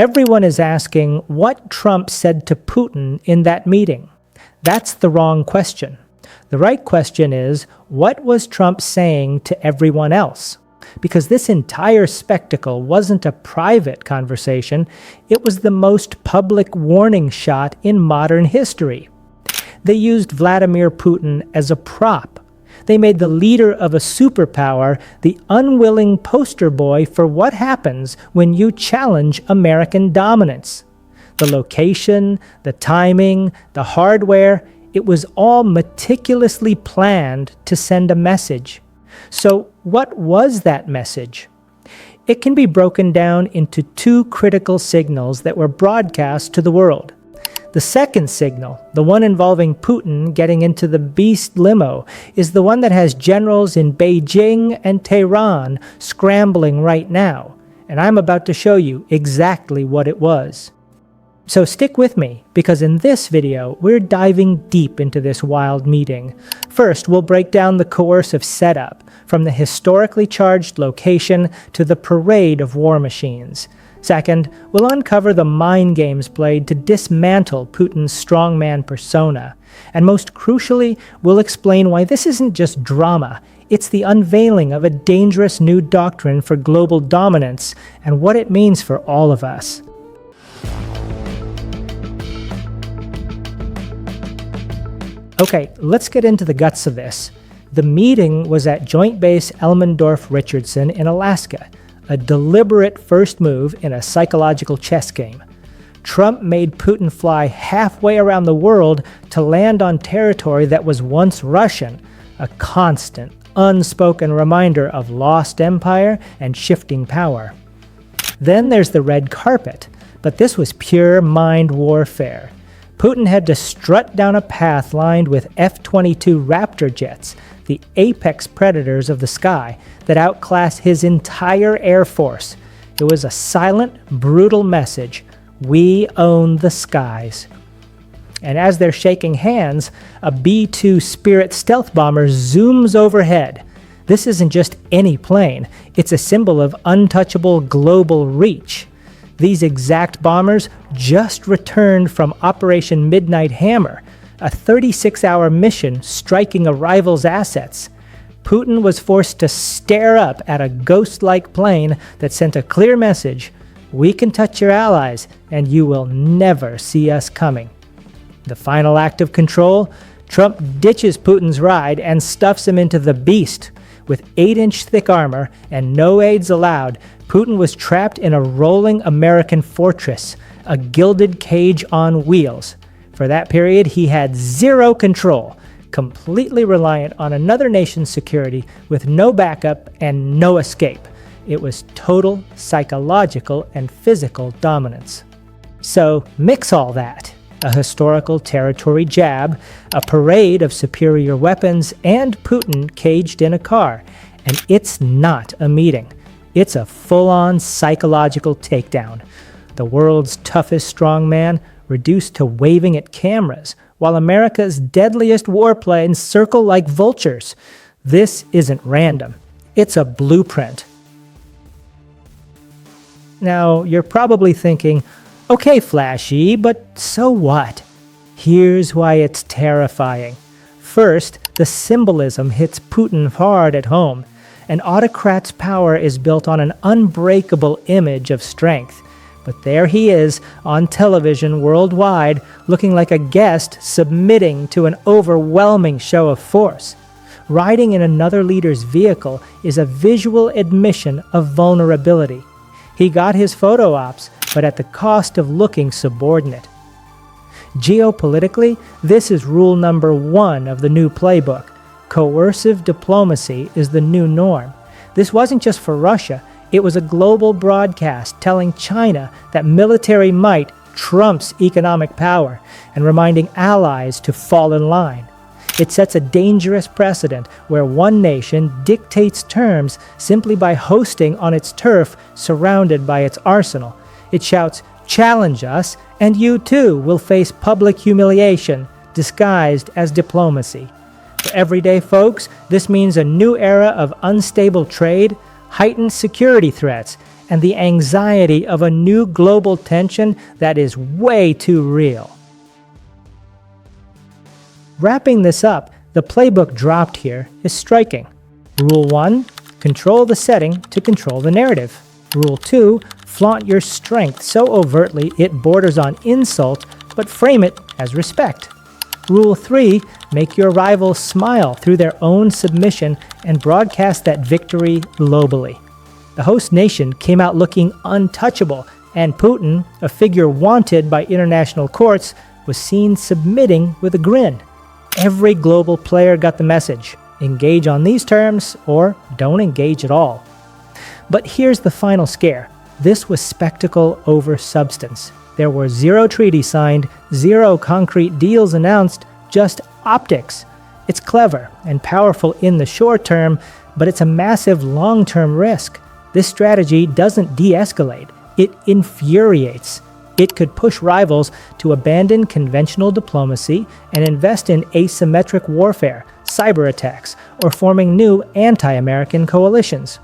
Everyone is asking what Trump said to Putin in that meeting. That's the wrong question. The right question is, what was Trump saying to everyone else? Because this entire spectacle wasn't a private conversation, it was the most public warning shot in modern history. They used Vladimir Putin as a prop. They made the leader of a superpower the unwilling poster boy for what happens when you challenge American dominance. The location, the timing, the hardware, it was all meticulously planned to send a message. So what was that message? It can be broken down into two critical signals that were broadcast to the world. The second signal, the one involving Putin getting into the beast limo, is the one that has generals in Beijing and Tehran scrambling right now, and I'm about to show you exactly what it was. So stick with me, because in this video, we're diving deep into this wild meeting. First, we'll break down the coercive setup, from the historically charged location to the parade of war machines. Second, we'll uncover the mind games played to dismantle Putin's strongman persona. And most crucially, we'll explain why this isn't just drama. It's the unveiling of a dangerous new doctrine for global dominance and what it means for all of us. Okay, let's get into the guts of this. The meeting was at Joint Base Elmendorf-Richardson in Alaska, a deliberate first move in a psychological chess game. Trump made Putin fly halfway around the world to land on territory that was once Russian, a constant, unspoken reminder of lost empire and shifting power. Then there's the red carpet, but this was pure mind warfare. Putin had to strut down a path lined with F-22 Raptor jets, the apex predators of the sky, that outclass his entire air force. It was a silent, brutal message. We own the skies. And as they're shaking hands, a B-2 Spirit stealth bomber zooms overhead. This isn't just any plane. It's a symbol of untouchable global reach. These exact bombers just returned from Operation Midnight Hammer, a 36-hour mission striking a rival's assets. Putin was forced to stare up at a ghost-like plane that sent a clear message: we can touch your allies, and you will never see us coming. The final act of control? Trump ditches Putin's ride and stuffs him into the beast. With 8-inch thick armor and no aids allowed, Putin was trapped in a rolling American fortress, a gilded cage on wheels. For that period, he had zero control, completely reliant on another nation's security with no backup and no escape. It was total psychological and physical dominance. So mix all that. A historical territory jab, a parade of superior weapons, and Putin caged in a car. And it's not a meeting. It's a full-on psychological takedown. The world's toughest strongman reduced to waving at cameras, while America's deadliest warplanes circle like vultures. This isn't random. It's a blueprint. Now, you're probably thinking, okay, Flashy, but so what? Here's why it's terrifying. First, the symbolism hits Putin hard at home. An autocrat's power is built on an unbreakable image of strength. But there he is, on television worldwide, looking like a guest submitting to an overwhelming show of force. Riding in another leader's vehicle is a visual admission of vulnerability. He got his photo ops, but at the cost of looking subordinate. Geopolitically, this is rule number 1 of the new playbook. Coercive diplomacy is the new norm. This wasn't just for Russia. It was a global broadcast telling China that military might trumps economic power and reminding allies to fall in line. It sets a dangerous precedent where one nation dictates terms simply by hosting on its turf surrounded by its arsenal. It shouts, "Challenge us, and you too will face public humiliation disguised as diplomacy." For everyday folks, this means a new era of unstable trade, heightened security threats, and the anxiety of a new global tension that is way too real. Wrapping this up, the playbook dropped here is striking. Rule 1, control the setting to control the narrative. Rule 2, flaunt your strength so overtly it borders on insult, but frame it as respect. Rule 3, make your rivals smile through their own submission and broadcast that victory globally. The host nation came out looking untouchable, and Putin, a figure wanted by international courts, was seen submitting with a grin. Every global player got the message: engage on these terms or don't engage at all. But here's the final scare. This was spectacle over substance. There were 0 treaties signed, 0 concrete deals announced, just optics. It's clever and powerful in the short term, but it's a massive long-term risk. This strategy doesn't de-escalate, it infuriates. It could push rivals to abandon conventional diplomacy and invest in asymmetric warfare, cyber attacks, or forming new anti-American coalitions.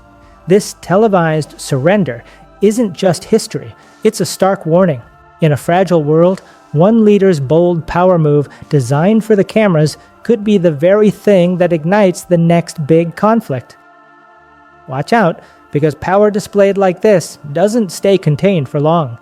This televised surrender isn't just history, it's a stark warning. In a fragile world, one leader's bold power move designed for the cameras could be the very thing that ignites the next big conflict. Watch out, because power displayed like this doesn't stay contained for long.